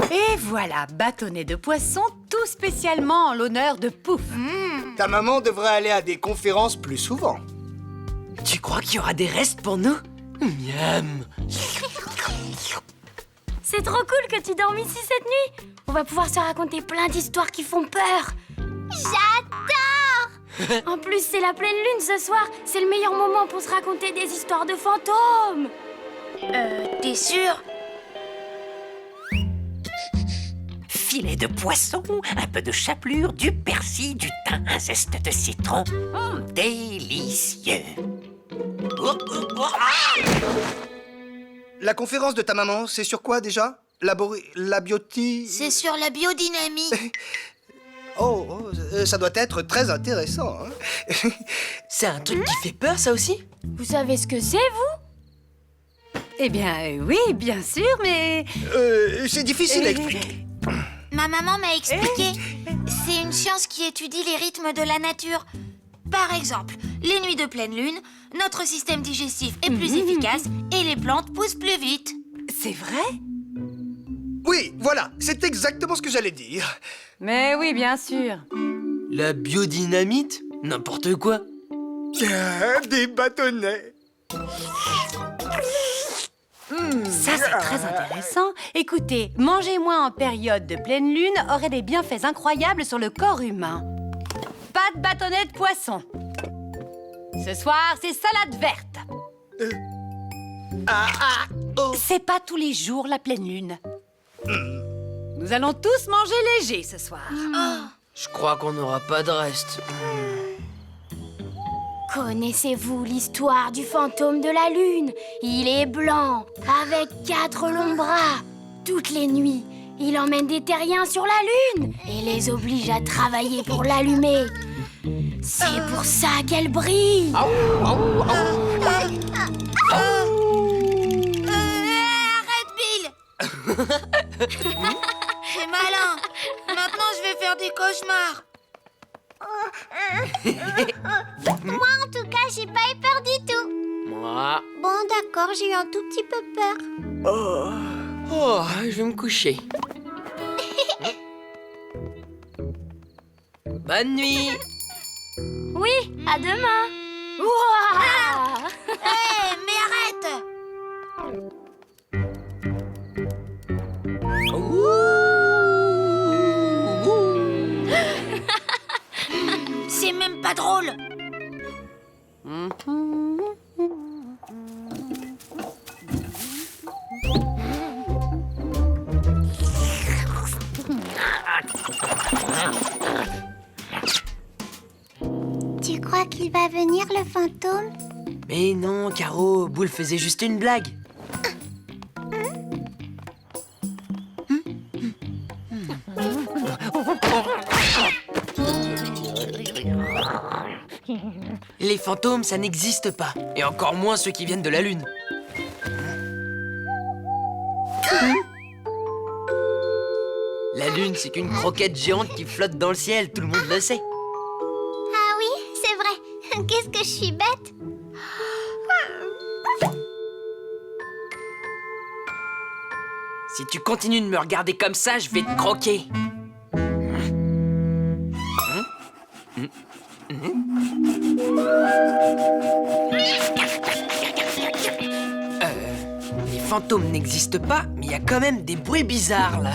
Et voilà, bâtonnet de poisson, tout spécialement en l'honneur de Pouf. Ta maman devrait aller à des conférences plus souvent. Tu crois qu'il y aura des restes pour nous? Miam. C'est trop cool que tu dormes ici cette nuit. On va pouvoir se raconter plein d'histoires qui font peur. J'adore. En plus, c'est la pleine lune ce soir. C'est le meilleur moment pour se raconter des histoires de fantômes. T'es sûr? Filet de poisson, un peu de chapelure, du persil, du thym, un zeste de citron. Délicieux. La conférence de ta maman, c'est sur quoi déjà? La biotie... C'est sur la biodynamie. Ça doit être très intéressant. Hein. C'est un truc qui fait peur, ça aussi? Vous savez ce que c'est, vous? Eh bien, oui, bien sûr, mais... C'est difficile à expliquer. Ma maman m'a expliqué. C'est une science qui étudie les rythmes de la nature. Par exemple, les nuits de pleine lune, notre système digestif est plus efficace et les plantes poussent plus vite. C'est vrai? Oui, voilà, c'est exactement ce que j'allais dire. Mais oui, bien sûr. La biodynamite? N'importe quoi. Des bâtonnets. Ça, c'est très intéressant. Écoutez, manger moins en période de pleine lune aurait des bienfaits incroyables sur le corps humain. Pas de bâtonnet de poisson. Ce soir, c'est salade verte. C'est pas tous les jours la pleine lune. Nous allons tous manger léger ce soir. Je crois qu'on n'aura pas de reste. Connaissez-vous l'histoire du fantôme de la lune? Il est blanc, avec 4 longs bras. Toutes les nuits, il emmène des terriens sur la lune et les oblige à travailler pour l'allumer. C'est pour ça qu'elle brille. Arrête, Bill. C'est malin. Maintenant, je vais faire des cauchemars. Moi, en tout cas, j'ai pas eu peur du tout. Moi... Bon, d'accord, j'ai eu un tout petit peu peur. Oh, je vais me coucher. Bonne nuit. Oui, à demain. Ouah. Hé, mais arrête. C'est même pas drôle. Tu crois qu'il va venir, le fantôme? Mais non, Caro, Boule faisait juste une blague. Les fantômes, ça n'existe pas. Et encore moins ceux qui viennent de la Lune. La Lune, c'est qu'une croquette géante qui flotte dans le ciel, tout le monde le sait. Ah oui, c'est vrai. Qu'est-ce que je suis bête. Si tu continues de me regarder comme ça, je vais te croquer. Les fantômes n'existent pas, mais il y a quand même des bruits bizarres, là.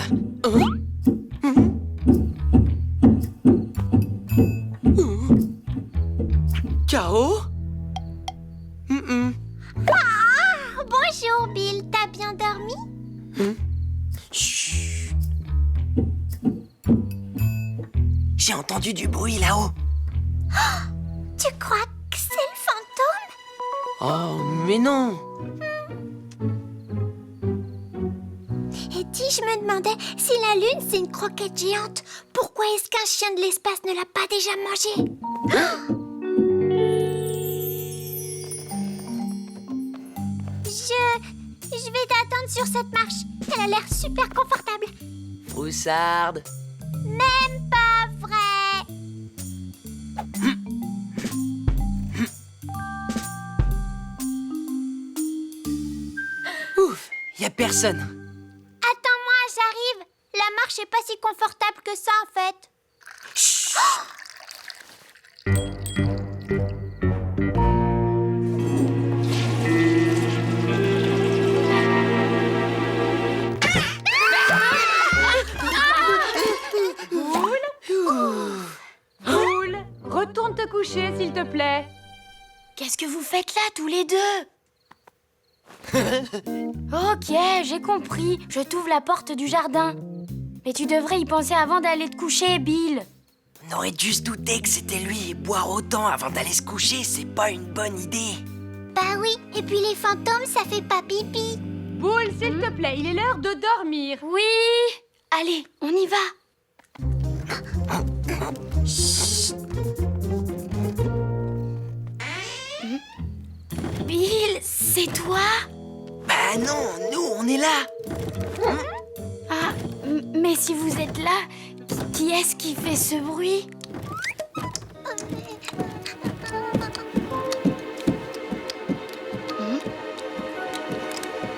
Caro? Bonjour, Bill. T'as bien dormi? Chut. J'ai entendu du bruit là-haut. Tu crois que c'est le fantôme? Oh, mais non. Et dis, je me demandais, si la Lune, c'est une croquette géante, pourquoi est-ce qu'un chien de l'espace ne l'a pas déjà mangé? Je vais t'attendre sur cette marche. Elle a l'air super confortable. Froussarde. Même pas vrai. Ouf, y a personne. que ça, en fait. Poule, retourne te coucher, s'il te plaît. Qu'est-ce que vous faites là, tous les deux? Ok, j'ai compris. Je t'ouvre la porte du jardin. Mais tu devrais y penser avant d'aller te coucher, Bill. On aurait dû se douter que c'était lui et boire autant avant d'aller se coucher, c'est pas une bonne idée. Bah oui, et puis les fantômes, ça fait pas pipi. Poule, s'il te plaît, il est l'heure de dormir. Oui. Allez, on y va. Bill, c'est toi? Bah non, nous, on est là. Ah, mais si vous êtes là, qui est-ce qui fait ce bruit?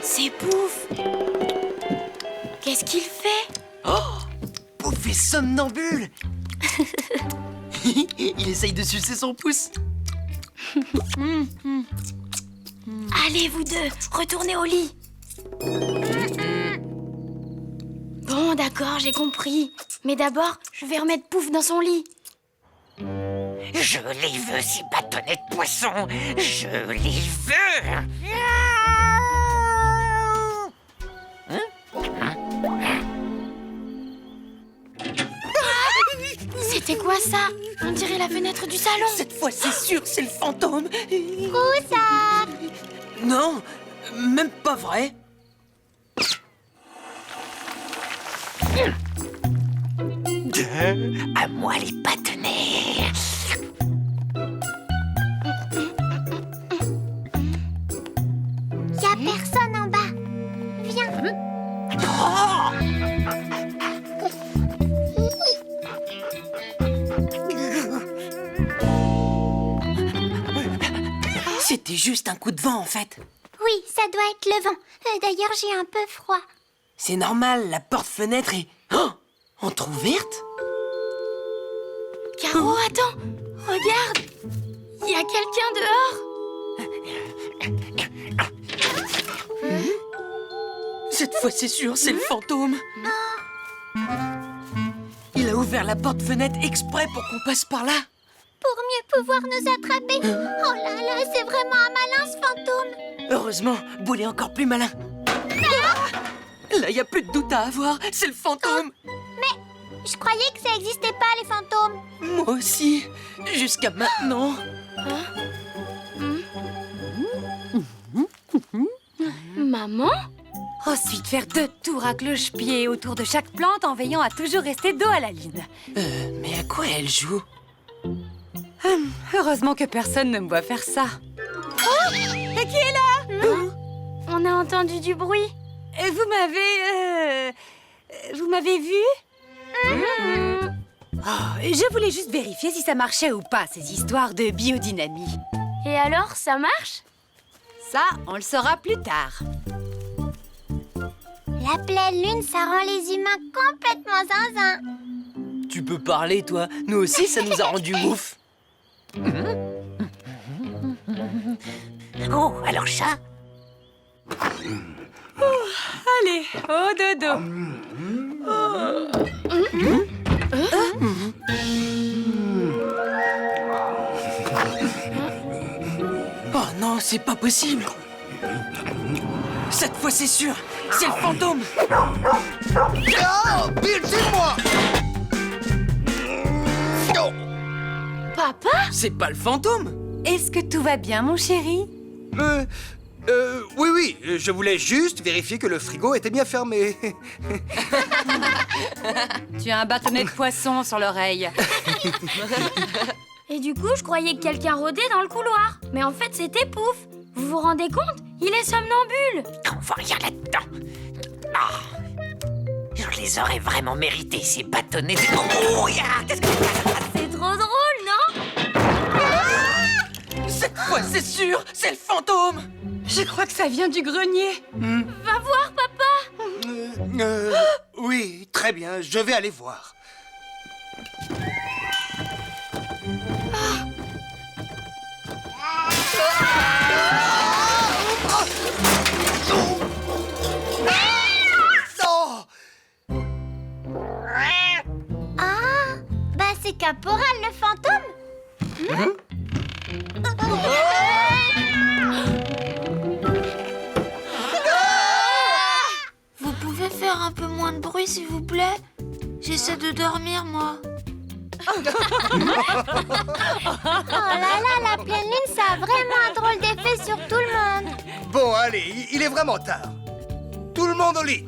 C'est Pouf. Qu'est-ce qu'il fait? Oh, Pouf est somnambule. Il essaye de sucer son pouce. Allez, vous deux, retournez au lit. Bon, d'accord, j'ai compris. Mais d'abord, je vais remettre Pouf dans son lit. Je les veux, ces bâtonnets de poisson. Je les veux. C'était quoi ça? On dirait la fenêtre du salon. Cette fois, c'est sûr, c'est le fantôme. Où ça? Non, même pas vrai. À moi les bâtonnets. Y a personne en bas. Viens. C'était juste un coup de vent, en fait. Oui, ça doit être le vent. D'ailleurs, j'ai un peu froid. C'est normal, la porte-fenêtre est... Oh, entrouverte. Caro, attends. Regarde. Il y a quelqu'un dehors. Cette fois, c'est sûr, c'est le fantôme. Il a ouvert la porte-fenêtre exprès pour qu'on passe par là. Pour mieux pouvoir nous attraper. Oh là là, c'est vraiment un malin, ce fantôme. Heureusement, Boule est encore plus malin. Là, il n'y a plus de doute à avoir, c'est le fantôme. Je croyais que ça existait pas, les fantômes. Moi aussi, jusqu'à maintenant. Maman? Ensuite, faire 2 tours à cloche-pied autour de chaque plante en veillant à toujours rester dos à la lune. Mais à quoi elle joue? Heureusement que personne ne me voit faire ça. Oh! Et qui est là? On a entendu du bruit. Vous m'avez vu? Oh, je voulais juste vérifier si ça marchait ou pas, ces histoires de biodynamie. Et alors, ça marche? Ça, on le saura plus tard. La pleine lune, ça rend les humains complètement zinzin. Tu peux parler, toi. Nous aussi, ça nous a rendu ouf. Oh, alors ça? Allez, au dodo. Oh non, c'est pas possible. Cette fois, c'est sûr, c'est le fantôme. Oh, Bill, c'est moi. Oh. Papa? C'est pas le fantôme. Est-ce que tout va bien, mon chéri? Oui, je voulais juste vérifier que le frigo était bien fermé. Tu as un bâtonnet de poisson sur l'oreille. Et du coup, je croyais que quelqu'un rôdait dans le couloir. Mais en fait, c'était Pouf. Vous vous rendez compte? Il est somnambule. On voit rien là-dedans. Ah. Je les aurais vraiment mérités, ces bâtonnets de... Oh, regarde! C'est trop drôle, non? Cette fois, c'est sûr, c'est le fantôme. Je crois que ça vient du grenier. Va voir, papa. Oui, très bien, je vais aller voir. Non! Ah, bah c'est Caporal le fantôme. Vous pouvez faire un peu moins de bruit, s'il vous plaît? J'essaie de dormir, moi. Oh là là, la pleine lune, ça a vraiment un drôle d'effet sur tout le monde. Bon, allez, il est vraiment tard. Tout le monde au lit.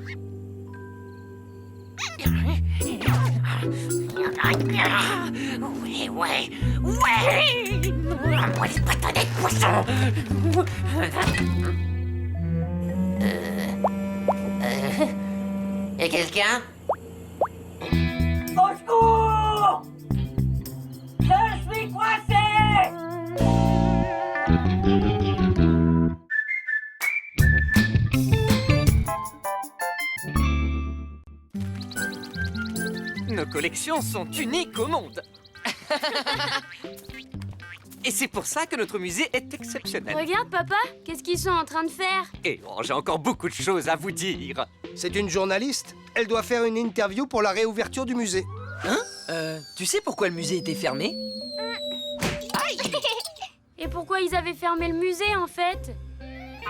Ouais, ouais, ouais. Moi, les bâtonnets de poisson. Y'a quelqu'un? Au secours! Je suis coincé! Nos collections sont uniques au monde. Et c'est pour ça que notre musée est exceptionnel. Regarde, papa, qu'est-ce qu'ils sont en train de faire? Et j'ai encore beaucoup de choses à vous dire. C'est une journaliste. Elle doit faire une interview pour la réouverture du musée. Tu sais pourquoi le musée était fermé? Et pourquoi ils avaient fermé le musée, en fait?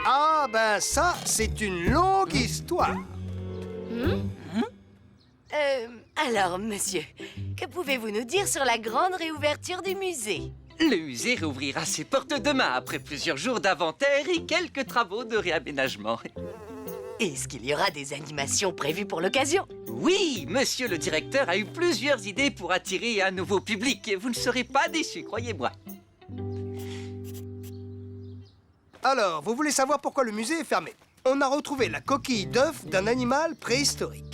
Ah, ben ça, c'est une longue histoire. Alors, monsieur, que pouvez-vous nous dire sur la grande réouverture du musée? Le musée réouvrira ses portes demain après plusieurs jours d'inventaire et quelques travaux de réaménagement. Est-ce qu'il y aura des animations prévues pour l'occasion? Oui, monsieur le directeur a eu plusieurs idées pour attirer un nouveau public. Vous ne serez pas déçus, croyez-moi. Alors, vous voulez savoir pourquoi le musée est fermé? On a retrouvé la coquille d'œuf d'un animal préhistorique.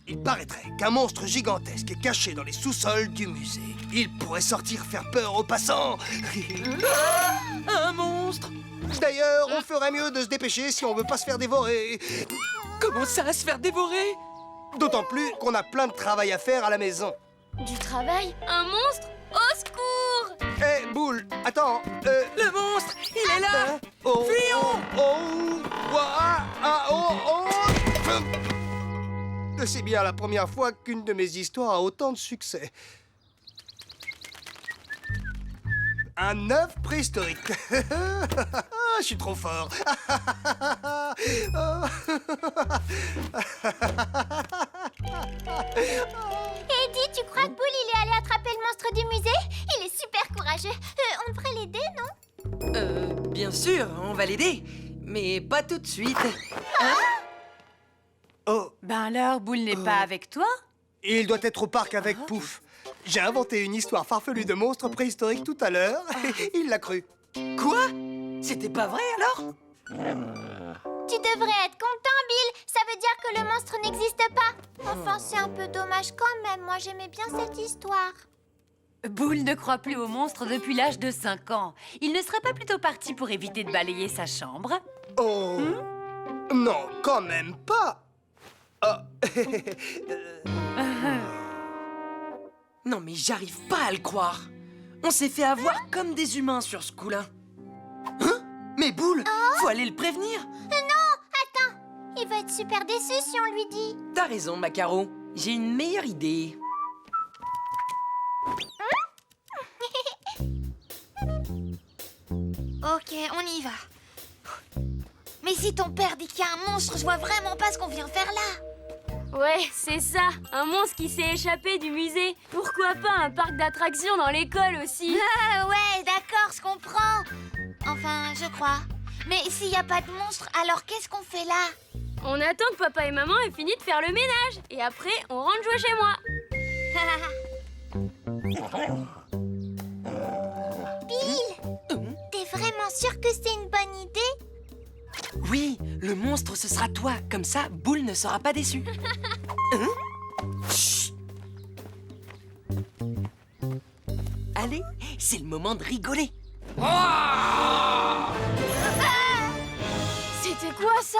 Il paraîtrait qu'un monstre gigantesque est caché dans les sous-sols du musée. Il pourrait sortir faire peur aux passants. Un monstre! D'ailleurs, on ferait mieux de se dépêcher si on veut pas se faire dévorer. Comment ça, se faire dévorer? D'autant plus qu'on a plein de travail à faire à la maison. Du travail? Un monstre? Au secours! Hé, Boule, attends, Le monstre, il est là! oh, Fuyons! C'est bien la première fois qu'une de mes histoires a autant de succès. Un œuf préhistorique. Je suis trop fort. Eddie, tu crois que Boule, il est allé attraper le monstre du musée? Il est super courageux. On devrait l'aider, non? Bien sûr, on va l'aider. Mais pas tout de suite. Oh, Ben alors, Boule n'est pas avec toi? il doit être au parc avec Pouf. J'ai inventé une histoire farfelue de monstre préhistorique tout à l'heure. Il l'a cru. Quoi? C'était pas vrai alors? Tu devrais être content, Bill. Ça veut dire que le monstre n'existe pas. Enfin, c'est un peu dommage quand même. Moi, j'aimais bien cette histoire. Boule ne croit plus au monstre depuis l'âge de 5 ans. Il ne serait pas plutôt parti pour éviter de balayer sa chambre? Oh, non, quand même pas. Ah. Non mais j'arrive pas à le croire. On s'est fait avoir comme des humains sur ce coup-là. Hein? Mais Boule, faut aller le prévenir. Il va être super déçu si on lui dit. T'as raison, Macaro. J'ai une meilleure idée. Ok, on y va. Mais si ton père dit qu'il y a un monstre, je vois vraiment pas ce qu'on vient faire là. Ouais, c'est ça, un monstre qui s'est échappé du musée. Pourquoi pas un parc d'attractions dans l'école aussi? Ah ouais, d'accord, je comprends. Enfin, je crois. Mais s'il n'y a pas de monstre, alors qu'est-ce qu'on fait là? On attend que papa et maman aient fini de faire le ménage. Et après, on rentre jouer chez moi. T'es vraiment sûr que c'est une bonne idée? Oui, le monstre, ce sera toi. Comme ça, Boule ne sera pas déçu. Chut. Allez, c'est le moment de rigoler. C'était quoi ça?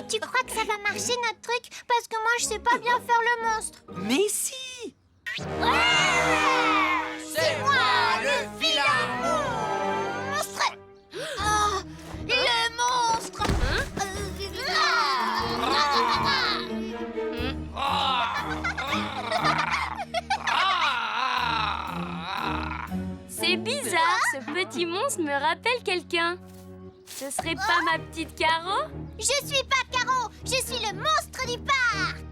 Tu crois que ça va marcher notre truc? Parce que moi, je sais pas bien faire le monstre. Mais si! C'est moi, le vilain monstre. Oh, le monstre. C'est bizarre, ce petit monstre me rappelle quelqu'un. Ce serait pas ma petite Caro? Je suis pas Caro, je suis le monstre du parc.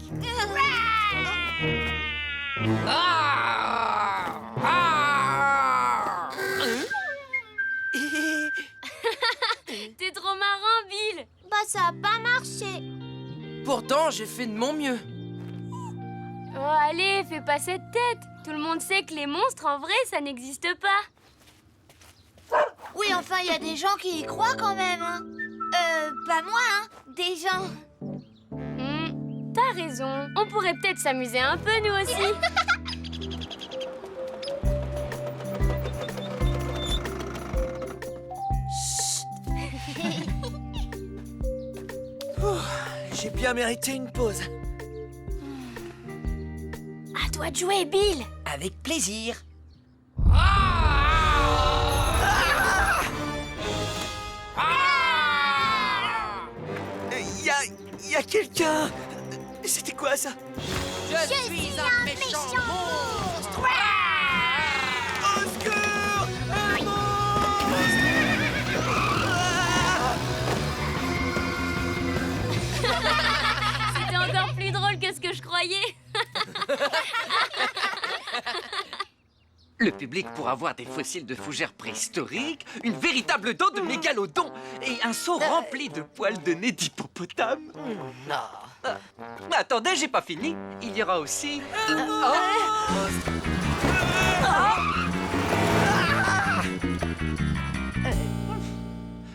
T'es trop marrant, Bill. Bah ça a pas marché. Pourtant, j'ai fait de mon mieux. Oh, allez, fais pas cette tête. Tout le monde sait que les monstres, en vrai, ça n'existe pas. Oui, enfin, il y a des gens qui y croient quand même. Hein. Pas moi, hein. Des gens. T'as raison. On pourrait peut-être s'amuser un peu, nous aussi. J'ai bien mérité une pause. À toi de jouer, Bill. Avec plaisir. Il y a quelqu'un. C'était quoi ça? Je suis un méchant monstre. Au secours! Un C'était encore plus drôle que ce que je croyais. Le public pourra voir des fossiles de fougères préhistoriques, une véritable dent de mégalodon et un seau rempli de poils de nez d'hippopotame. Non. Attendez, j'ai pas fini. Il y aura aussi...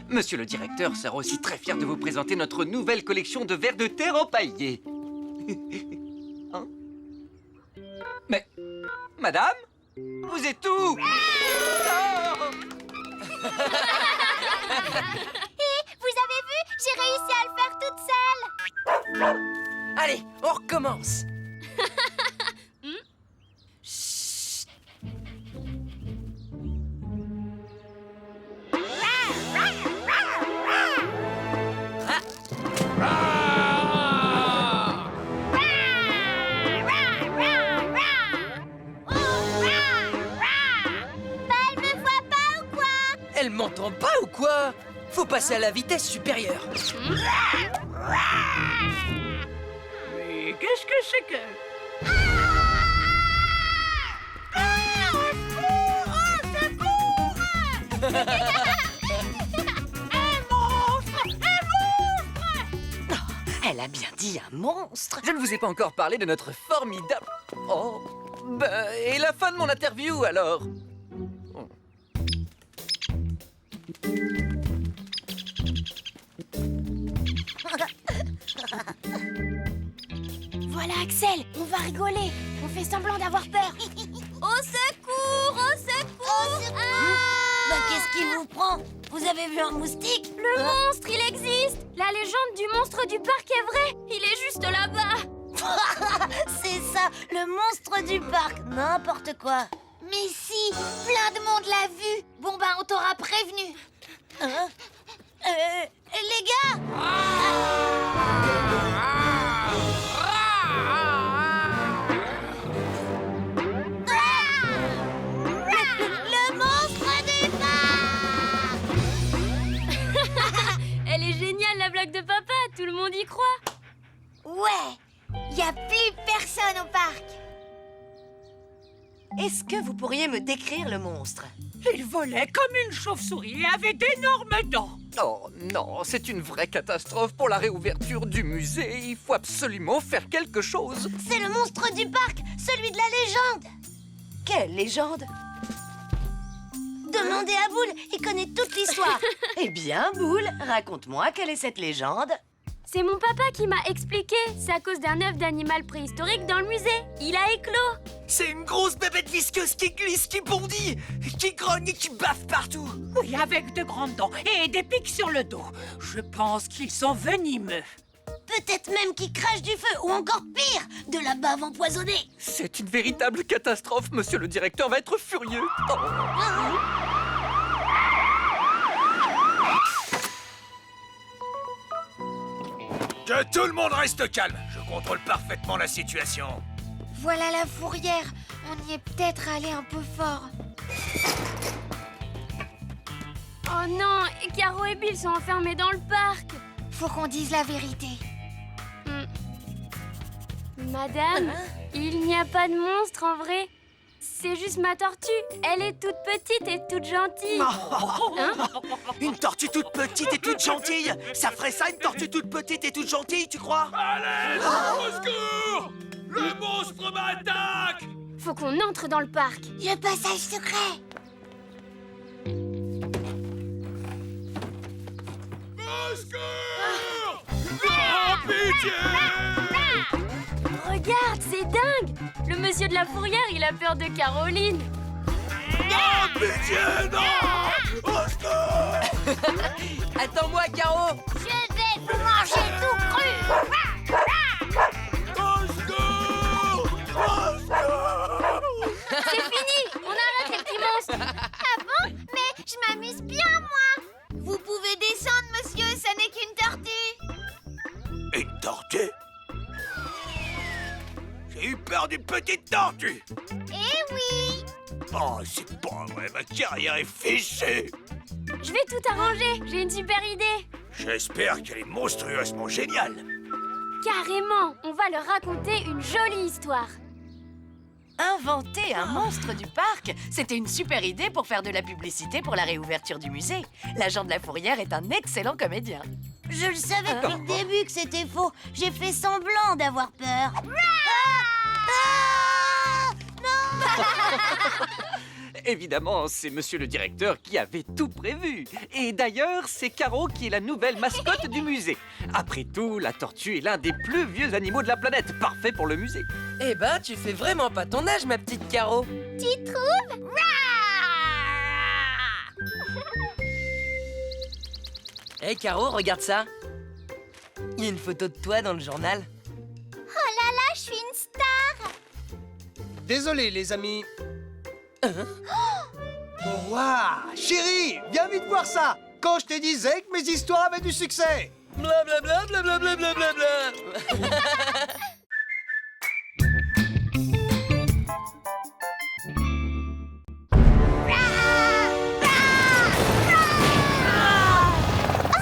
Monsieur le directeur sera aussi très fier de vous présenter notre nouvelle collection de vers de terre empaillés. Hein? Mais... Madame? Vous êtes où? Vous avez vu? J'ai réussi à le faire toute seule. Allez, on recommence. Elle me voit pas ou quoi? Elle m'entend pas ou quoi? Faut passer à la vitesse supérieure. Mais qu'est-ce que c'est que... Elle a bien dit un monstre. Je ne vous ai pas encore parlé de notre formidable... Oh, ben, et la fin de mon interview, alors? Voilà, Axel, on va rigoler. On fait semblant d'avoir peur. Au secours! Au secours! Bah, qu'est-ce qui vous prend? Vous avez vu un moustique? Le monstre, il existe! La légende du monstre du parc est vraie! Il est juste là-bas! C'est ça, le monstre du parc, n'importe quoi. Mais si, plein de monde l'a vu. Bon, ben, on t'aura prévenu. Hein? Les gars! Le monstre du parc! Elle est géniale, la blague de papa! Tout le monde y croit! Ouais, il y a plus personne au parc. Est-ce que vous pourriez me décrire le monstre? Il volait comme une chauve-souris et avait d'énormes dents. Oh non, c'est une vraie catastrophe pour la réouverture du musée. Il faut absolument faire quelque chose. C'est le monstre du parc, celui de la légende. Quelle légende? Demandez à Boule, il connaît toute l'histoire. Eh bien, Boule, raconte-moi quelle est cette légende. C'est mon papa qui m'a expliqué. C'est à cause d'un œuf d'animal préhistorique dans le musée. Il a éclos. C'est une grosse bébête visqueuse qui glisse, qui bondit, qui grogne et qui baffe partout. Oui, avec de grandes dents et des pics sur le dos. Je pense qu'ils sont venimeux. peut-être même qu'il crache du feu, ou encore pire, de la bave empoisonnée. C'est une véritable catastrophe, monsieur le directeur va être furieux. Oh. Que tout le monde reste calme. Je contrôle parfaitement la situation. Voilà la fourrière. On y est peut-être allé un peu fort. Oh non, Caro et Bill sont enfermés dans le parc. Faut qu'on dise la vérité. Madame, il n'y a pas de monstre en vrai. C'est juste ma tortue. Elle est toute petite et toute gentille. Hein? Une tortue toute petite et toute gentille. Ça ferait ça, une tortue toute petite et toute gentille, tu crois? Allez, au secours! Le monstre m'attaque! Faut qu'on entre dans le parc. Le passage secret. Au secours! Oh, pitié! Regarde, c'est dingue. Le monsieur de la fourrière, il a peur de Caroline. Oh, pitié, non! Au secours! Attends-moi, Caro. Je vais vous manger tout cru. Au secours! Au secours! C'est fini. On arrête les petits monstres. Ah bon? Mais je m'amuse bien, moi. Vous pouvez descendre, monsieur, ça n'est qu'une tortue. Une tortue? J'ai eu peur d'une petite tortue! Eh oui. Oh, c'est pas vrai, ma carrière est fichue! Je vais tout arranger. J'ai une super idée. J'espère qu'elle est monstrueusement géniale! Carrément. On va leur raconter une jolie histoire. Inventer un monstre du parc, c'était une super idée pour faire de la publicité pour la réouverture du musée. L'agent de la fourrière est un excellent comédien. Je le savais depuis le début que c'était faux. J'ai fait semblant d'avoir peur. Évidemment, c'est monsieur le directeur qui avait tout prévu. Et d'ailleurs, c'est Caro qui est la nouvelle mascotte du musée. Après tout, la tortue est l'un des plus vieux animaux de la planète, parfait pour le musée. Eh ben, tu fais vraiment pas ton âge, ma petite Caro. Tu trouves? Hé, Caro, regarde ça. Il y a une photo de toi dans le journal. Oh là là, je suis une star. Désolé, les amis. Oh, waouh! Chérie, viens vite voir ça! Quand je te disais que mes histoires avaient du succès! Blablabla, blablabla, blablabla.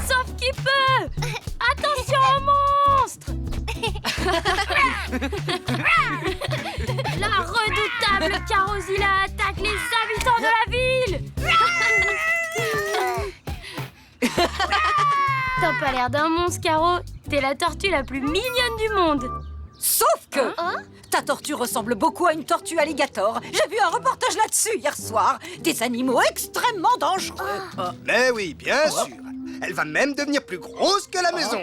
Sauf qui peut. Attention aux monstres. La redoutable Carozilla attaque les habitants de la ville. T'as pas l'air d'un monstre, Caro. T'es la tortue la plus mignonne du monde. Sauf que ta tortue ressemble beaucoup à une tortue alligator. J'ai vu un reportage là-dessus hier soir. Des animaux extrêmement dangereux. Mais oui, bien sûr. Elle va même devenir plus grosse que la maison.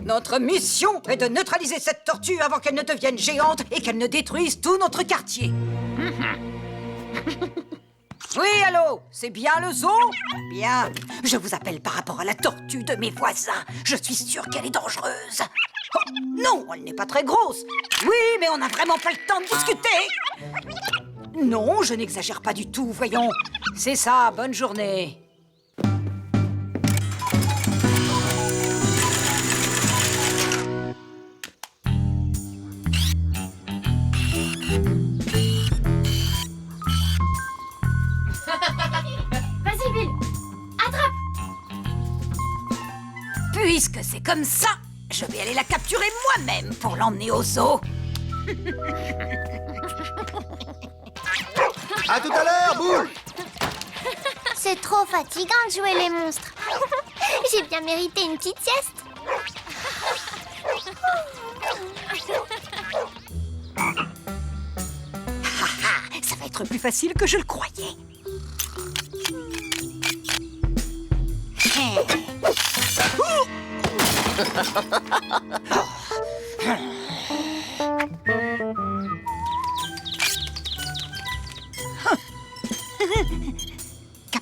Notre mission est de neutraliser cette tortue avant qu'elle ne devienne géante et qu'elle ne détruise tout notre quartier. Oui, allô? C'est bien le zoo? Bien. Je vous appelle par rapport à la tortue de mes voisins. Je suis sûre qu'elle est dangereuse. Oh, non, elle n'est pas très grosse. Oui, mais on n'a vraiment pas le temps de discuter. Non, je n'exagère pas du tout, voyons. C'est ça, bonne journée. Vas-y, Bill. Attrape. Puisque c'est comme ça, je vais aller la capturer moi-même pour l'emmener au zoo. À tout à l'heure, Boule! C'est trop fatigant de jouer les monstres. J'ai bien mérité une petite sieste. Ça va être plus facile que je le croyais.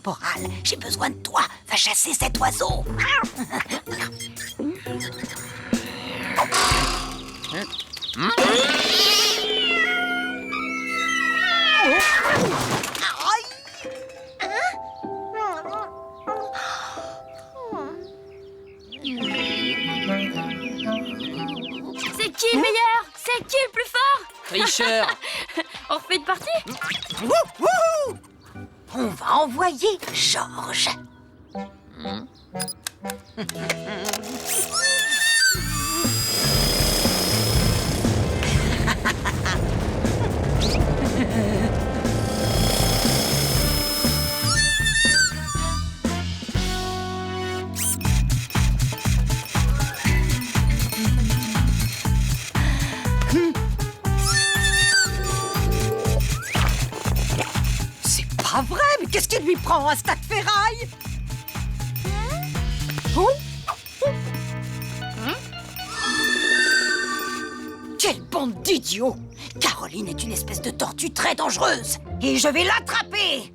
caporal. J'ai besoin de toi. Va chasser cet oiseau. C'est qui le meilleur? C'est qui le plus fort? Tricheur. On refait une partie? On va envoyer Georges. C'est pas vrai, mais qu'est-ce qui lui prend un stack ferraille? Quelle bande d'idiots! Caroline est une espèce de tortue très dangereuse et je vais l'attraper!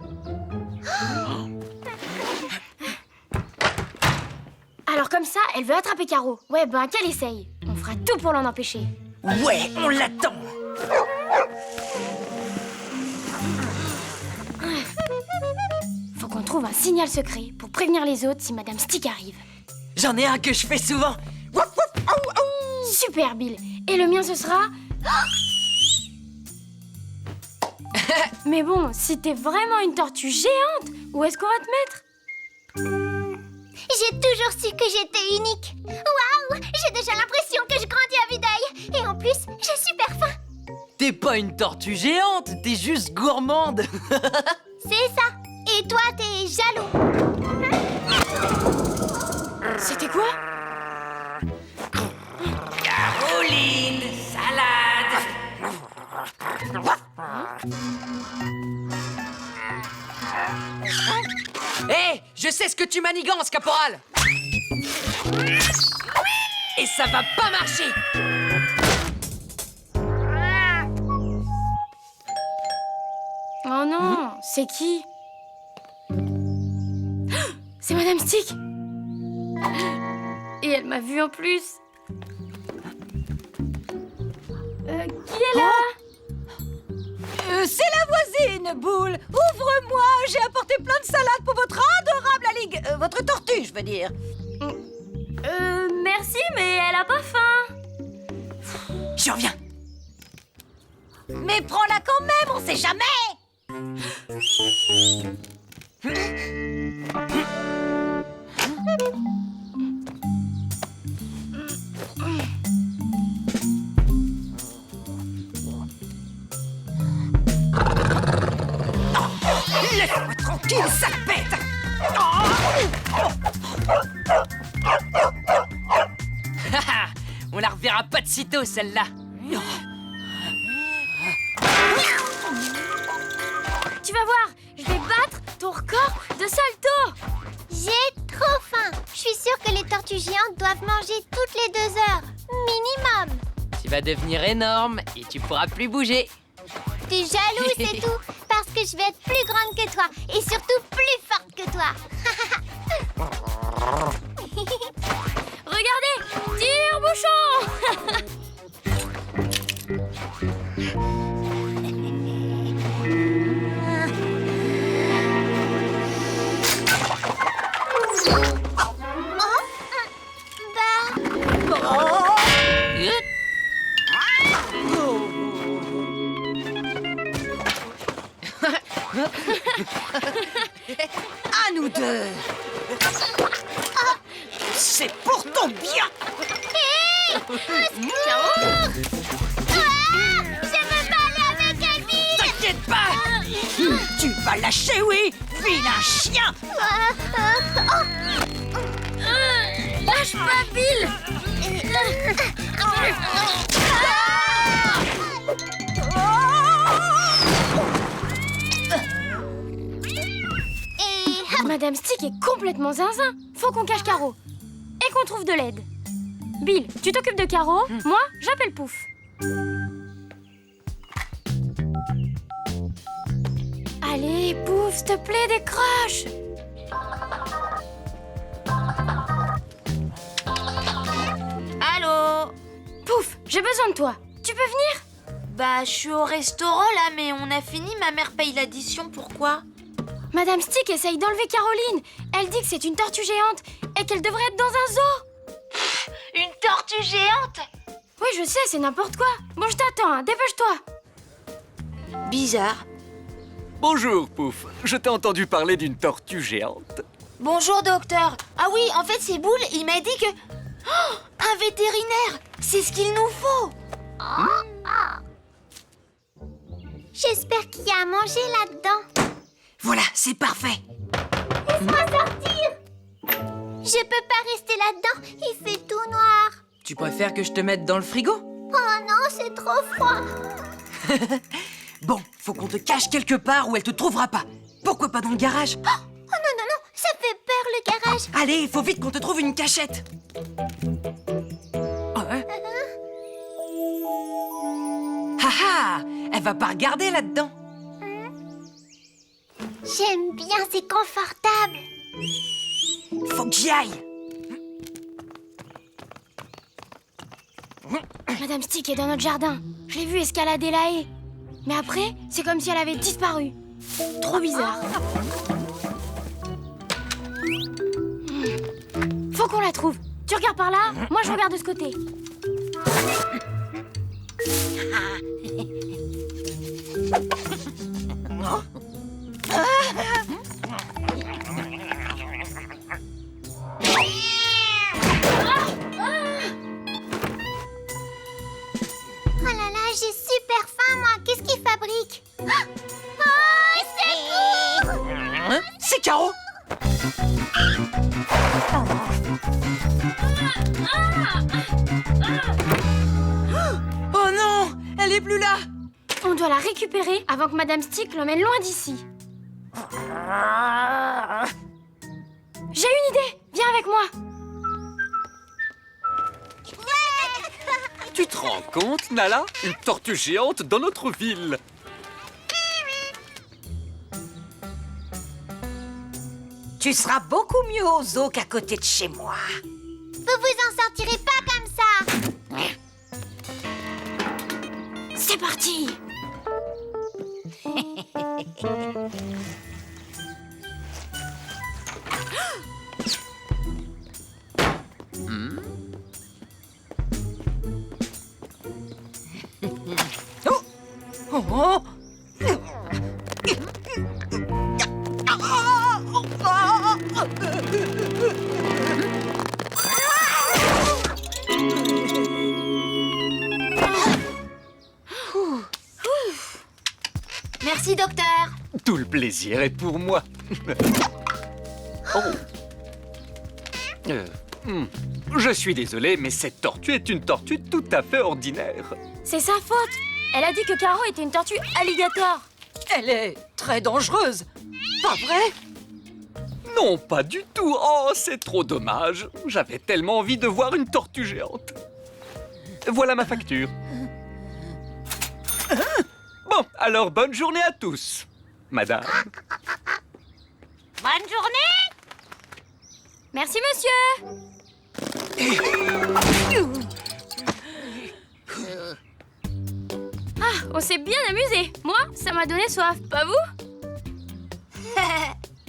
Alors comme ça, elle veut attraper Caro. Ouais, ben qu'elle essaye. On fera tout pour l'en empêcher. Ouais, on l'attend! Faut qu'on trouve un signal secret pour prévenir les autres si Madame Stick arrive. J'en ai un que je fais souvent. Wouf, wouf, aou, aou. Super, Bill. Et le mien, ce sera... Mais bon, si t'es vraiment une tortue géante, où est-ce qu'on va te mettre? J'ai toujours su que j'étais unique. Waouh! J'ai déjà l'impression que je grandis à vue d'œil. Et en plus, j'ai super faim. T'es pas une tortue géante, t'es juste gourmande. C'est ça. Et toi, t'es jaloux. C'était quoi? Caroline, salade. Hé, je sais ce que tu manigances, caporal. Et ça va pas marcher. Oh non, c'est qui? C'est Madame Stick. Et elle m'a vue en plus. Qui est là? C'est la voisine, Boule! Ouvre-moi! J'ai apporté plein de salades pour votre adorable alligue... votre tortue, je veux dire. Merci, mais elle a pas faim. Je reviens. Mais prends-la quand même, on sait jamais! Laisse-moi tranquille, sale bête! On la reverra pas de sitôt, celle-là. Tu vas voir, je vais battre ton record de salto. J'ai trop faim. Je suis sûre que les tortues géantes doivent manger toutes les 2 heures. Minimum. Tu vas devenir énorme et tu pourras plus bouger. T'es jaloux, c'est tout. Parce que je vais être plus grande que toi. Et surtout plus forte que toi. Regardez, tire-bouchon. À nous deux! C'est pour ton bien! Ah, je veux pas aller avec Elvire. T'inquiète pas! Tu vas lâcher, oui! Vilain chien! Lâche pas, Bill. Madame Stick est complètement zinzin. Faut qu'on cache Caro. Et qu'on trouve de l'aide. Bill, tu t'occupes de Caro. Moi, j'appelle Pouf. Allez, Pouf, s'il te plaît, décroche. j'ai besoin de toi. Tu peux venir? Bah, je suis au restaurant là, mais on a fini. Ma mère paye l'addition, pourquoi? Madame Stick essaye d'enlever Caroline. Elle dit que c'est une tortue géante et qu'elle devrait être dans un zoo. Une tortue géante? Oui, je sais, c'est n'importe quoi. Bon, je t'attends, hein. Dépêche-toi. Bizarre. Bonjour, Pouf. Je t'ai entendu parler d'une tortue géante. Bonjour, docteur. Ah oui, en fait, c'est Boule. Il m'a dit que... Oh, un vétérinaire! C'est ce qu'il nous faut! J'espère qu'il y a à manger là-dedans. Voilà, c'est parfait. Laisse-moi sortir. Je peux pas rester là-dedans, il fait tout noir. Tu préfères que je te mette dans le frigo? Oh non, c'est trop froid. Bon, faut qu'on te cache quelque part où elle te trouvera pas. Pourquoi pas dans le garage? Oh non, non, non, ça fait peur le garage. Allez, faut vite qu'on te trouve une cachette. Ouais. Haha, elle va pas regarder là-dedans. J'aime bien, c'est confortable. Faut que j'y aille. Madame Stick est dans notre jardin. Je l'ai vue escalader la haie. Mais après, c'est comme si elle avait disparu. Trop bizarre. Faut qu'on la trouve. Tu regardes par là, moi je regarde de ce côté. Oh là là, j'ai super faim, moi. Qu'est-ce qu'il fabrique? Oh, secours! Hein? C'est Caro. Oh non, elle est plus là. On doit la récupérer avant que Madame Stick l'emmène loin d'ici. J'ai une idée. Viens avec moi. Tu te rends compte, Nala? Une tortue géante dans notre ville. Tu seras beaucoup mieux au zoo qu'à côté de chez moi. Vous vous en sortirez pas comme ça. C'est parti. Oh. Merci, docteur. Tout le plaisir est pour moi. Oh. Je suis désolé, mais cette tortue est une tortue tout à fait ordinaire. C'est sa faute. Elle a dit que Caro était une tortue alligator. Elle est très dangereuse. Pas vrai? Non, pas du tout. Oh, c'est trop dommage. J'avais tellement envie de voir une tortue géante. Voilà ma facture. Bon, alors bonne journée à tous, madame. Bonne journée. Merci, monsieur. Ah, on s'est bien amusé. Moi, ça m'a donné soif, pas vous?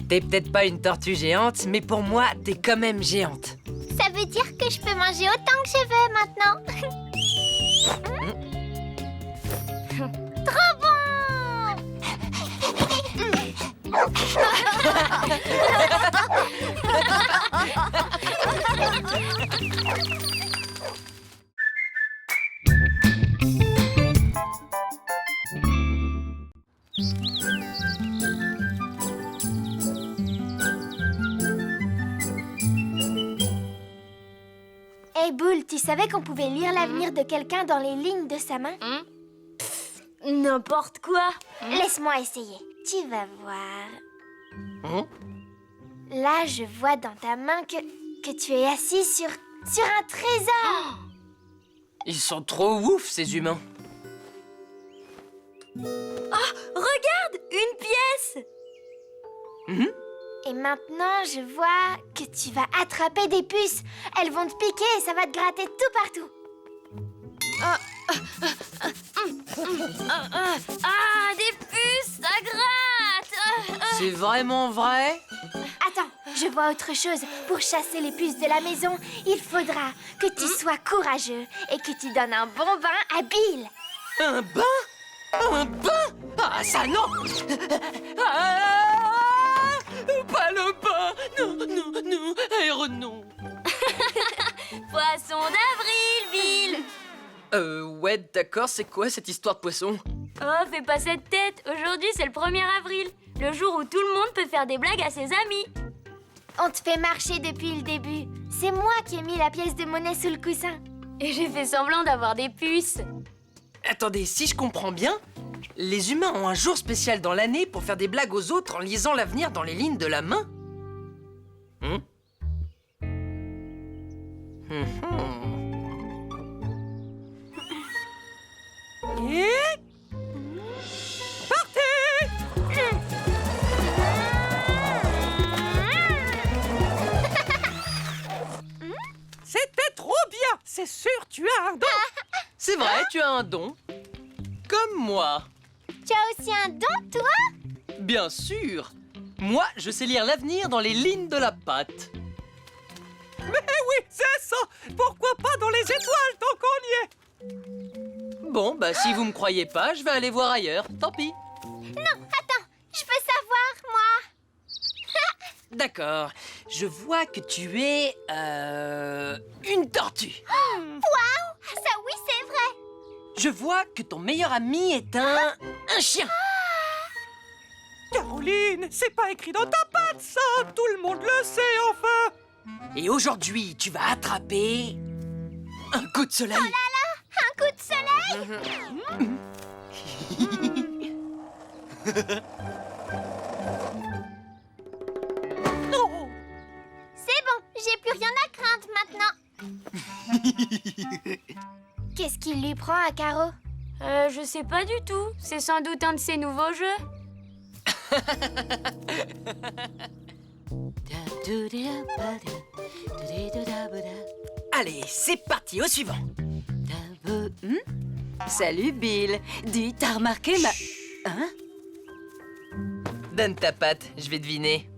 T'es peut-être pas une tortue géante, mais pour moi, t'es quand même géante. Ça veut dire que je peux manger autant que je veux maintenant. Trop bon! Hey Boule, tu savais qu'on pouvait lire l'avenir de quelqu'un dans les lignes de sa main? N'importe quoi. Laisse-moi essayer. Tu vas voir. Là, je vois dans ta main que tu es assis sur un trésor. Ils sont trop ouf, ces humains. Regarde, une pièce. Et maintenant, je vois que tu vas attraper des puces. Elles vont te piquer et ça va te gratter tout partout. Ah, des puces, ça gratte. C'est vraiment vrai? Attends, je vois autre chose. Pour chasser les puces de la maison, il faudra que tu sois courageux et que tu donnes un bon bain à Bill. Un bain? Un bain? Ah, ça non! Ah, pas le bain! Non, non, non, aéro, non! Poisson d'avril, Bill. Ouais, d'accord, c'est quoi cette histoire de poisson? Oh, fais pas cette tête. Aujourd'hui, c'est le 1er avril. Le jour où tout le monde peut faire des blagues à ses amis. On te fait marcher depuis le début. C'est moi qui ai mis la pièce de monnaie sous le coussin. Et j'ai fait semblant d'avoir des puces. Attendez, si je comprends bien, les humains ont un jour spécial dans l'année pour faire des blagues aux autres en lisant l'avenir dans les lignes de la main? Et... C'était trop bien. C'est sûr, tu as un don. C'est vrai, tu as un don. Comme moi. Tu as aussi un don, toi? Bien sûr. Moi, je sais lire l'avenir dans les lignes de la pâte. Mais oui, c'est ça. Pourquoi pas dans les étoiles tant qu'on y est? Bon, bah si vous me croyez pas, je vais aller voir ailleurs. Tant pis. Non, attends, je veux savoir, moi. D'accord. Je vois que tu es... une tortue. Waouh, ça oui, c'est vrai. Je vois que ton meilleur ami est un chien. Caroline, c'est pas écrit dans ta patte, ça. Tout le monde le sait, enfin. Et aujourd'hui, tu vas attraper... un coup de soleil. Oh là là, un coup de soleil. Non. C'est bon, j'ai plus rien à craindre maintenant. Qu'est-ce qu'il lui prend à Caro? Je sais pas du tout. C'est sans doute un de ses nouveaux jeux. Allez, c'est parti, au suivant. Salut, Bill. Dis, t'as remarqué ma... Hein? Donne ta patte, je vais deviner.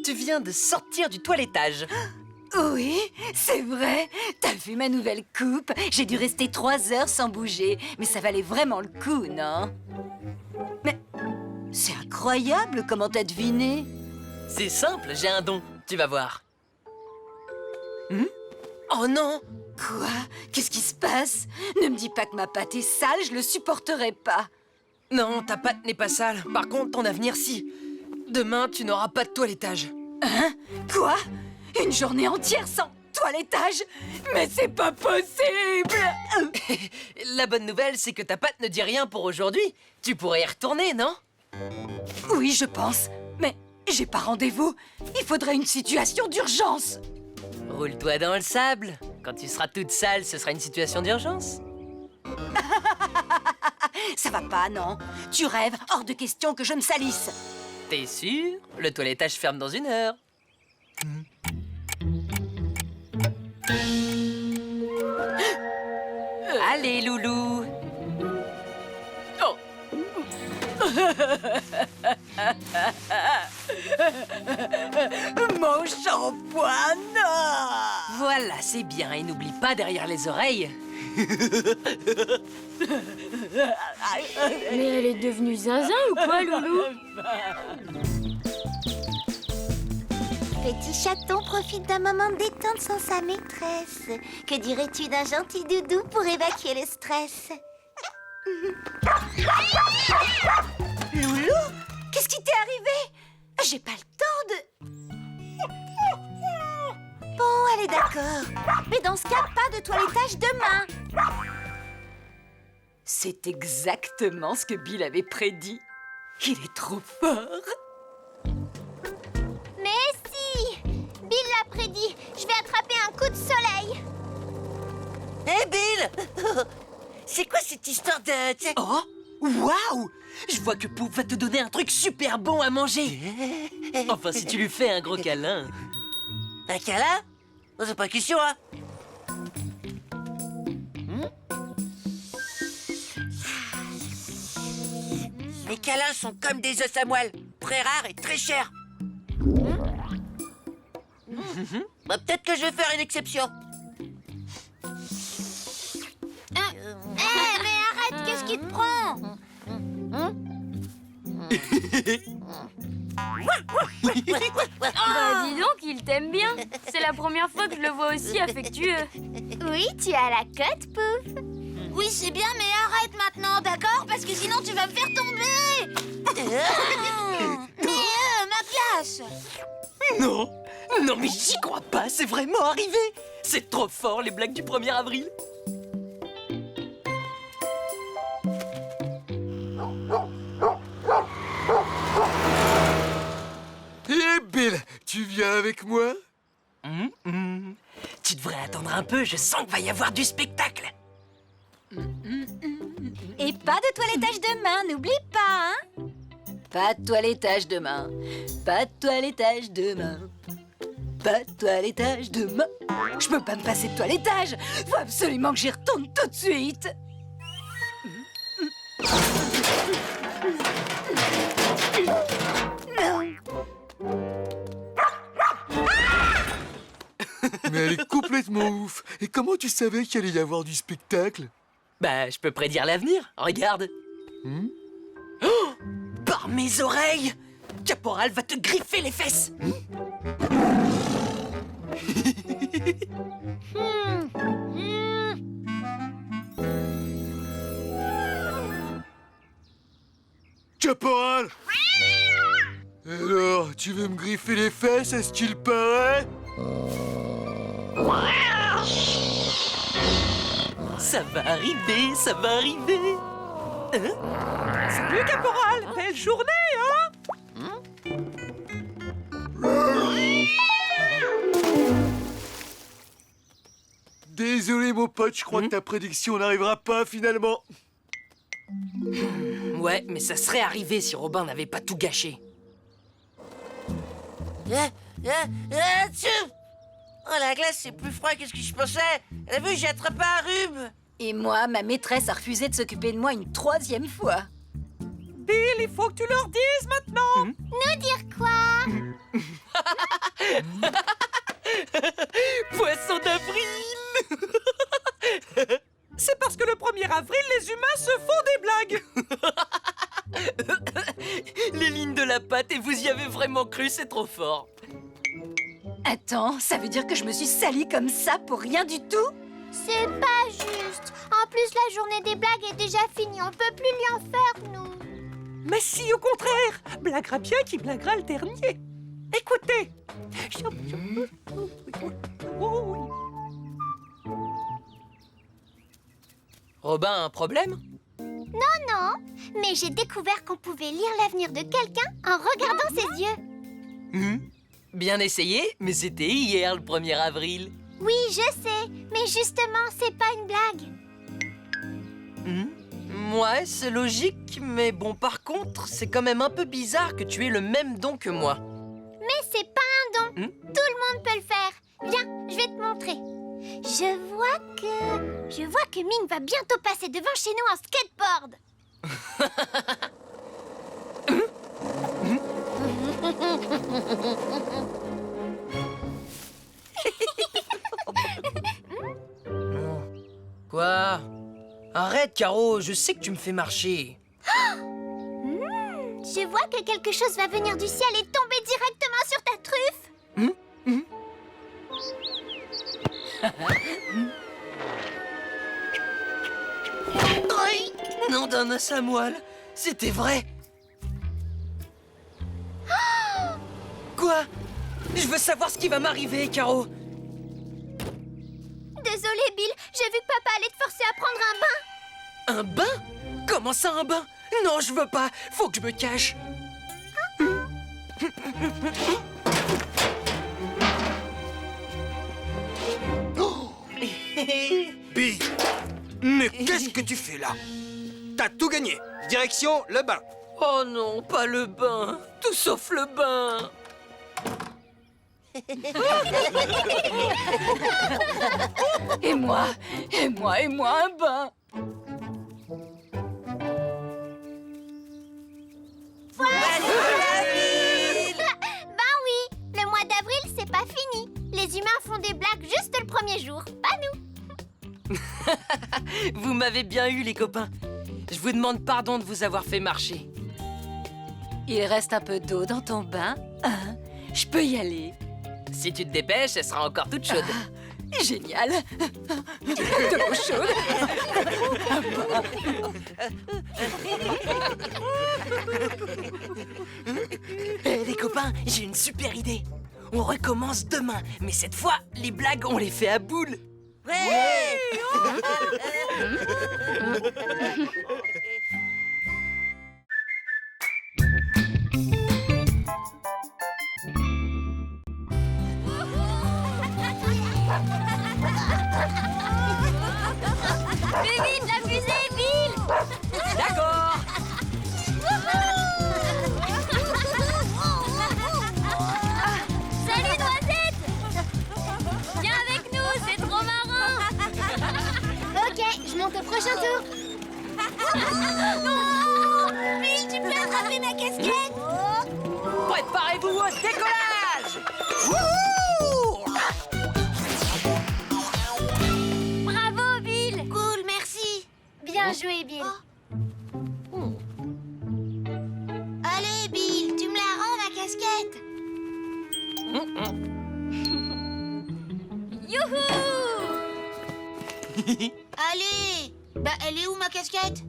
Tu viens de sortir du toilettage. Oui, c'est vrai. T'as vu ma nouvelle coupe? J'ai dû rester 3 heures sans bouger. Mais ça valait vraiment le coup, non? Mais c'est incroyable comment t'as deviné. C'est simple, j'ai un don, tu vas voir. Oh non! Quoi? Qu'est-ce qui se passe? Ne me dis pas que ma pâte est sale, je le supporterai pas. Non, ta pâte n'est pas sale. Par contre, ton avenir, si. Demain, tu n'auras pas de toilettage. Hein? Quoi? Une journée entière sans toilettage? Mais c'est pas possible! La bonne nouvelle, c'est que ta pâte ne dit rien pour aujourd'hui. Tu pourrais y retourner, non? Oui, je pense. Mais j'ai pas rendez-vous. Il faudrait une situation d'urgence. Roule-toi dans le sable. Quand tu seras toute sale, ce sera une situation d'urgence. Ça va pas, non? Tu rêves, hors de question que je me salisse. T'es sûr? Le toilettage ferme dans 1 heure. Allez, loulou. Oh. Mon shampoing, non! Voilà, c'est bien. Et n'oublie pas derrière les oreilles. Mais elle est devenue zinzin ou quoi, Loulou? Petit chaton profite d'un moment de détente sans sa maîtresse. Que dirais-tu d'un gentil doudou pour évacuer le stress? Loulou, qu'est-ce qui t'est arrivé? J'ai pas le temps de... Bon, elle est d'accord. Mais dans ce cas, pas de toilettage demain. C'est exactement ce que Bill avait prédit. Il est trop fort. Mais si! Bill l'a prédit. Je vais attraper un coup de soleil. Hé, Bill! C'est quoi cette histoire de... Oh! Waouh! Je vois que Pouf va te donner un truc super bon à manger. Enfin, si tu lui fais un gros câlin. Un câlin? C'est pas question, hein? Les câlins sont comme des os à moelle, très rares et très chers. Bah, peut-être que je vais faire une exception. Mais arrête, qu'est-ce qui te prend? Bah dis donc, il t'aime bien. C'est la première fois que je le vois aussi affectueux. Oui, tu as la cote, Pouf. Oui, c'est bien, mais arrête maintenant, d'accord? Parce que sinon, tu vas me faire tomber. Mais ma place. Non, non mais j'y crois pas, c'est vraiment arrivé. C'est trop fort les blagues du 1er avril. Hé, Bill, tu viens avec moi? Tu devrais attendre un peu, je sens qu'il va y avoir du spectacle. Et pas de toilettage demain, n'oublie pas, hein? Pas de toilettage demain. Pas de toilettage demain. Pas de toilettage demain. Je peux pas me passer de toilettage. Faut absolument que j'y retourne tout de suite. Mais elle est complètement ouf. Et comment tu savais qu'il allait y avoir du spectacle? Bah, je peux prédire l'avenir, regarde. Oh, par mes oreilles, Caporal va te griffer les fesses. Caporal! Alors, tu veux me griffer les fesses, est-ce qu'il paraît? Ça va arriver, ça va arriver. Salut, Caporal, belle journée, hein? Désolé, mon pote, je crois que ta prédiction n'arrivera pas, finalement. Ouais, mais ça serait arrivé si Robin n'avait pas tout gâché. Oh, la glace, c'est plus froid que ce que je pensais. T'as vu, j'ai attrapé un rhume. Et moi, ma maîtresse a refusé de s'occuper de moi une 3e fois. Bill, il faut que tu leur dises maintenant. Nous dire quoi? Poisson d'avril. C'est parce que le 1er avril, les humains se font des blagues. Les lignes de la pâte, et vous y avez vraiment cru, c'est trop fort. Attends, ça veut dire que je me suis salie comme ça pour rien du tout? C'est pas juste. En plus, la journée des blagues est déjà finie. On peut plus lui en faire, nous. Mais si, au contraire, blaguera bien qui blaguera le dernier. Écoutez. Robin, un problème? Non, mais j'ai découvert qu'on pouvait lire l'avenir de quelqu'un en regardant ses yeux. Bien essayé, mais c'était hier le 1er avril. Oui, je sais, mais justement, c'est pas une blague. Ouais, c'est logique, mais bon, par contre, c'est quand même un peu bizarre que tu aies le même don que moi. Mais c'est pas un don. Tout le monde peut le faire. Viens, je vais te montrer. Je vois que Ming va bientôt passer devant chez nous en skateboard. Quoi? Arrête, Caro, je sais que tu me fais marcher. Je vois que quelque chose va venir du ciel et tomber directement sur ta truffe. Nom d'un os à moelle, c'était vrai. Quoi? Je veux savoir ce qui va m'arriver, Caro. Désolée, Bill, j'ai vu que papa allait te forcer à prendre un bain. Un bain? Comment ça, un bain? Non, je veux pas. Faut que je me cache. Bi, mais qu'est-ce que tu fais là? T'as tout gagné. Direction le bain. Oh non, pas le bain. Tout sauf le bain. Et moi, un bain. Ben oui, le mois d'avril, c'est pas fini. Les humains font des blagues juste le premier jour, pas nous. Vous m'avez bien eu, les copains. Je vous demande pardon de vous avoir fait marcher. Il reste un peu d'eau dans ton bain. Hein? Je peux y aller. Si tu te dépêches, elle sera encore toute chaude. Génial. De l'eau chaude. Les copains, j'ai une super idée. On recommence demain, mais cette fois, les blagues, on les fait à boule. Ouais. Plus vite, la fusée, Bill. D'accord. Salut, Noisette. Viens avec nous, c'est trop marrant. Ok, je monte au prochain tour. Bill, tu peux attraper ma casquette? Préparez-vous au décollage. Bravo, Bill. Cool, merci. Bien joué, Bill. Allez, Bill, tu me la rends, ma casquette. Youhou. Allez. Bah, elle est où, ma casquette?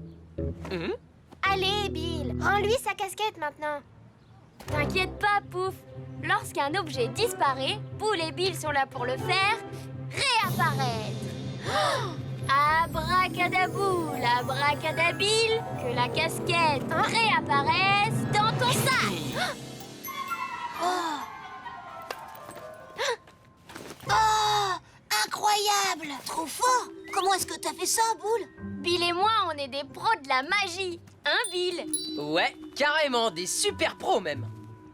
Allez, Bill, rends-lui sa casquette maintenant. T'inquiète pas, Pouf. Lorsqu'un objet disparaît, Poule et Bill sont là pour le faire réapparaître. Abracadaboule, abracadabile, que la casquette réapparaisse dans ton sac. Oh, incroyable! Trop fort! Comment est-ce que t'as fait ça, Boule? Bill et moi, on est des pros de la magie. Hein, Bill? Ouais, carrément, des super pros même.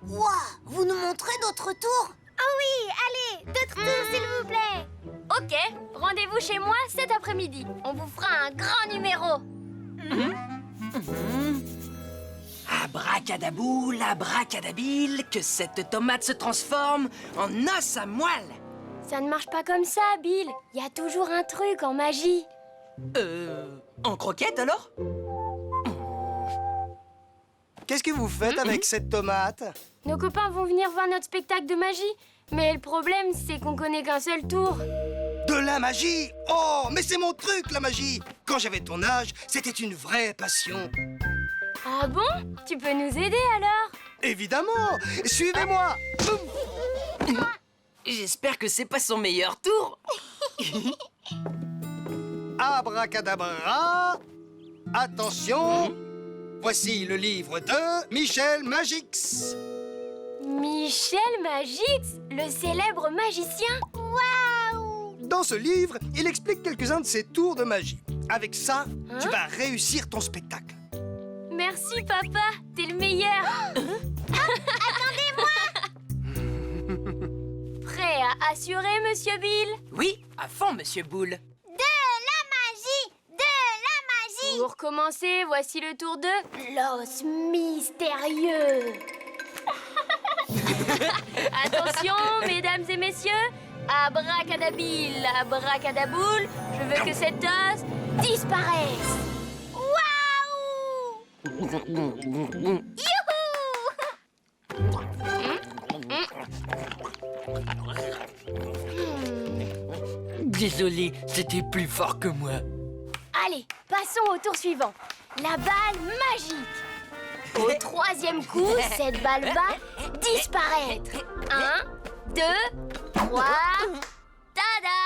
Ouah! Vous nous montrez d'autres tours? Oh oui, allez, d'autres tours, s'il vous plaît. Ok, rendez-vous chez moi cet après-midi. On vous fera un grand numéro. Abracadaboule, abracadabile, que cette tomate se transforme en os à moelle. Ça ne marche pas comme ça, Bill. Il y a toujours un truc en magie. En croquette alors? Qu'est-ce que vous faites avec cette tomate? Nos copains vont venir voir notre spectacle de magie. Mais le problème, c'est qu'on connaît qu'un seul tour. De la magie? Oh, mais c'est mon truc, la magie! Quand j'avais ton âge, c'était une vraie passion. Ah bon? Tu peux nous aider alors? Évidemment! Suivez-moi! J'espère que c'est pas son meilleur tour. Abracadabra! Attention! Voici le livre de Michel Magix. Michel Magix, le célèbre magicien? Waouh! Dans ce livre, il explique quelques-uns de ses tours de magie. Avec ça, tu vas réussir ton spectacle. Merci, papa. T'es le meilleur. Attendez-moi! Prêt à assurer, monsieur Bill? Oui, à fond, monsieur Boule. Pour commencer, voici le tour de l'os mystérieux. Attention, mesdames et messieurs, abracadabile, abracadaboule, je veux que cet os disparaisse. Waouh! Désolé, c'était plus fort que moi. Allez, passons au tour suivant. La balle magique. Au troisième coup, cette balle va disparaître. 1, 2, 3. Tada!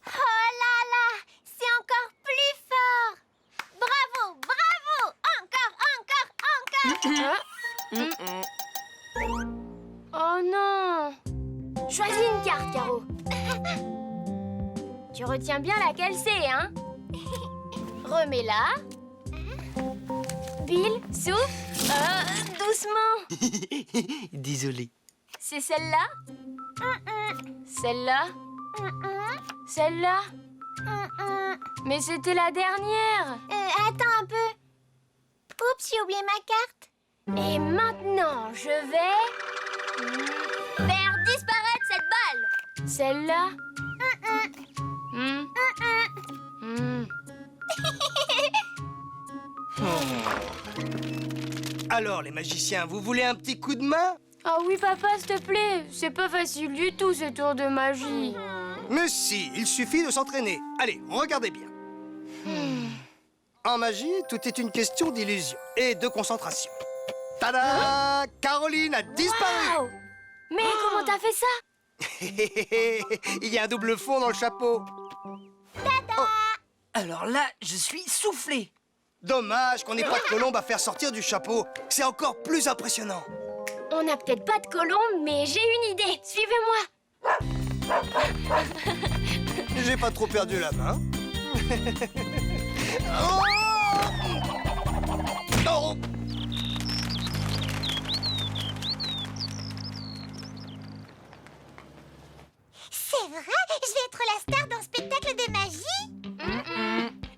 Oh là là, c'est encore plus fort. Bravo, bravo. Encore. Oh non. Choisis une carte, Caro. Tu retiens bien laquelle c'est, hein? Remets-la. Bill, souffle. Doucement. Désolé. C'est celle-là? Celle-là? Celle-là? Mais c'était la dernière. Attends un peu. Oups, j'ai oublié ma carte. Et maintenant, je vais... Faire disparaître cette balle. Celle-là. Hmm. Alors, les magiciens, vous voulez un petit coup de main? Ah oui, papa, s'il te plaît. C'est pas facile du tout, ces tours de magie. Mais si, il suffit de s'entraîner. Allez, regardez bien. En magie, tout est une question d'illusion et de concentration. Tada! Caroline a disparu! Wow. Mais comment t'as fait ça? Il y a un double fond dans le chapeau. Alors là, je suis soufflé. Dommage qu'on n'ait pas de colombe à faire sortir du chapeau. C'est encore plus impressionnant. On n'a peut-être pas de colombe, mais j'ai une idée. Suivez-moi. J'ai pas trop perdu la main. Oh! Oh! C'est vrai? Je vais être la star d'un spectacle de magie?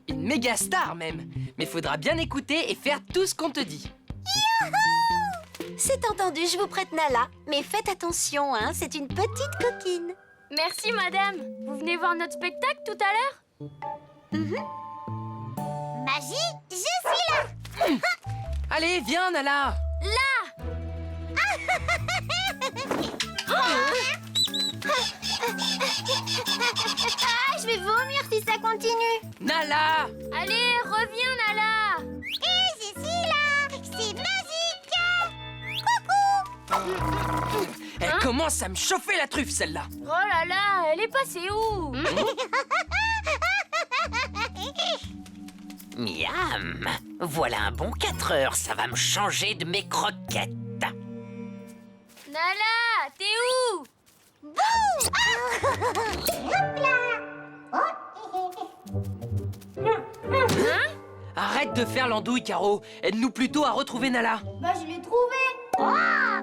Une méga star même. Mais faudra bien écouter et faire tout ce qu'on te dit. C'est entendu, je vous prête Nala. Mais faites attention, hein, c'est une petite coquine. Merci, madame. Vous venez voir notre spectacle tout à l'heure? Magie, je suis là! Allez, viens, Nala. Ah, je vais vomir si ça continue! Nala. Allez, reviens, Nala. Et je suis là! C'est magique! Coucou! Elle commence à me chauffer la truffe, celle-là. Oh là là, elle est passée où? Miam! Voilà un bon 4 heures, ça va me changer de mes croquettes. Nala, t'es où? Arrête de faire l'andouille, Caro. Aide-nous plutôt à retrouver Nala. Bah, je l'ai trouvé! Ah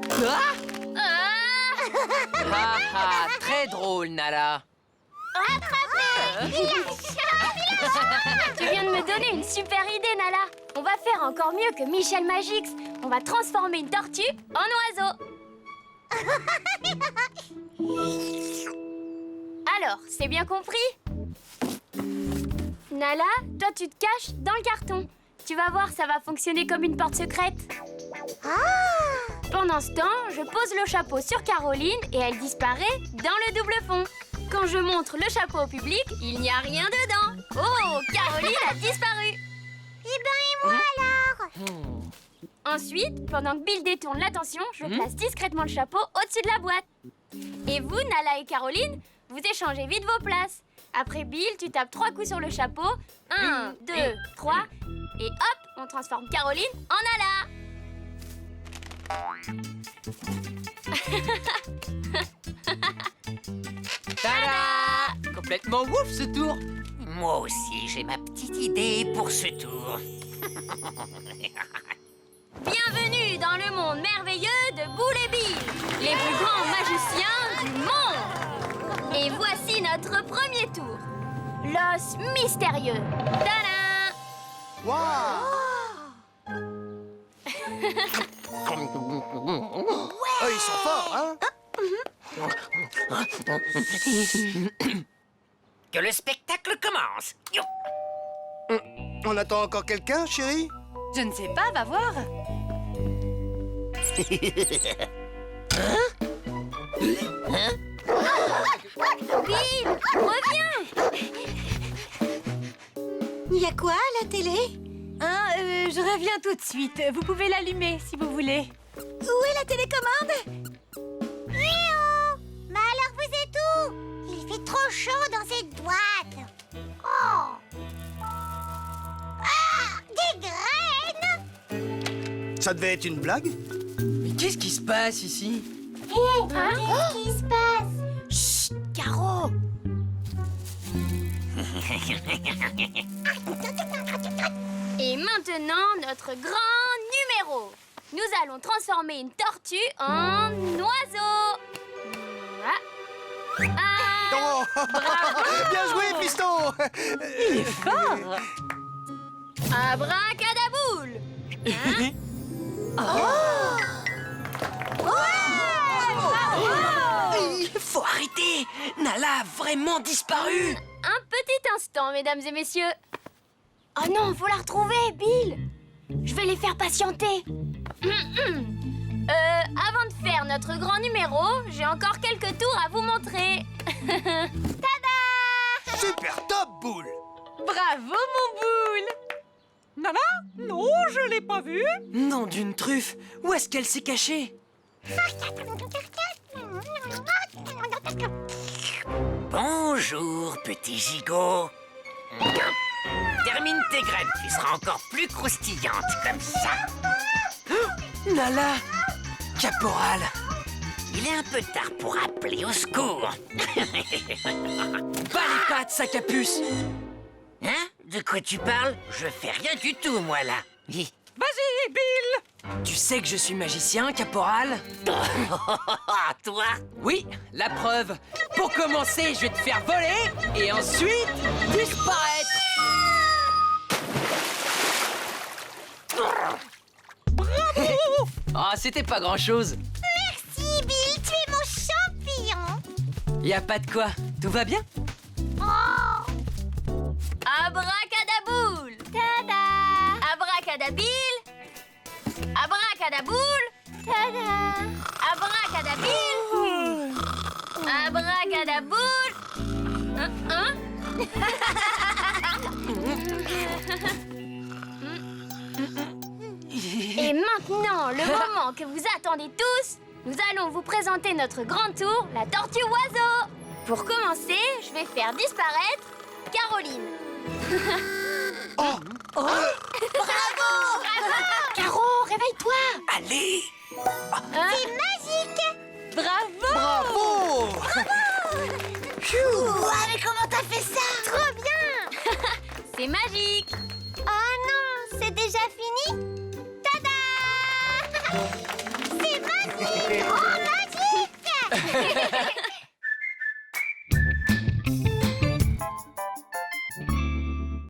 ah, très drôle, Nala. Tu viens de me donner une super idée, Nala. On va faire encore mieux que Michel Magix. On va transformer une tortue en oiseau. Alors, c'est bien compris? Nala, toi tu te caches dans le carton. Tu vas voir, ça va fonctionner comme une porte secrète. Pendant ce temps, je pose le chapeau sur Caroline et elle disparaît dans le double fond. Quand je montre le chapeau au public, il n'y a rien dedans. Oh, Caroline a disparu. Eh ben, et moi alors? Ensuite, pendant que Bill détourne l'attention, je place discrètement le chapeau au-dessus de la boîte. Et vous, Nala et Caroline, vous échangez vite vos places. Après Bill, tu tapes 3 coups sur le chapeau. 1, 2, 3. Et hop, on transforme Caroline en Nala. Tada! Complètement ouf ce tour. Moi aussi, j'ai ma petite idée pour ce tour. Bienvenue dans le monde merveilleux de Boule et Bill, les plus grands magiciens du monde. Et voici notre premier tour. L'os mystérieux. Tadam! Waouh! Oh, ils sont forts, hein? Que le spectacle commence. On attend encore quelqu'un, chérie? Je ne sais pas, va voir. Bill, reviens! Il y a quoi à la télé? Hein, je reviens tout de suite. Vous pouvez l'allumer si vous voulez. Où est la télécommande? Mais alors vous êtes où? Il fait trop chaud dans cette boîte. Oh! Ah! Des graines! Ça devait être une blague? Mais qu'est-ce qui se passe ici? Qu'est-ce qui se passe? Chut, Caro! Et maintenant, notre grand numéro. Nous allons transformer une tortue en oiseau. Oh! Bien joué, piston! Il est fort. Abracadaboule. Hein? Faut arrêter! Nala a vraiment disparu! Un petit instant, mesdames et messieurs. Oh non, faut la retrouver, Bill. Je vais les faire patienter. Avant de faire notre grand numéro, j'ai encore quelques tours à vous montrer. Tada! Super top, Boule! Bravo, mon Boule! Nala? Non, je l'ai pas vue. Nom d'une truffe! Où est-ce qu'elle s'est cachée? Bonjour, petit gigot. Termine tes graines, tu seras encore plus croustillante comme ça. Nala! Caporal! Il est un peu tard pour appeler au secours. Bas les pattes, sac à puce! Hein? De quoi tu parles? Je fais rien du tout, moi, là. Vas-y, Bill. Tu sais que je suis magicien, caporal? Toi? Oui, la preuve. Pour commencer, je vais te faire voler et ensuite disparaître. Bravo. Oh, c'était pas grand-chose. Merci, Bill, tu es mon champion. Y a pas de quoi. Tout va bien? Abracadaboule! Tada! Abracadabil! Abracadaboule! Tada! Abracadabil! Abracadaboule! Et maintenant, le moment que vous attendez tous, nous allons vous présenter notre grand tour, la tortue oiseau. Pour commencer, je vais faire disparaître Caroline. Bravo! Caro, réveille-toi! Allez! C'est magique! Bravo! Bravo! Ouh, mais comment t'as fait ça? Trop bien! C'est magique! Oh non, c'est déjà fini? Tada! C'est magique! Oh, magique!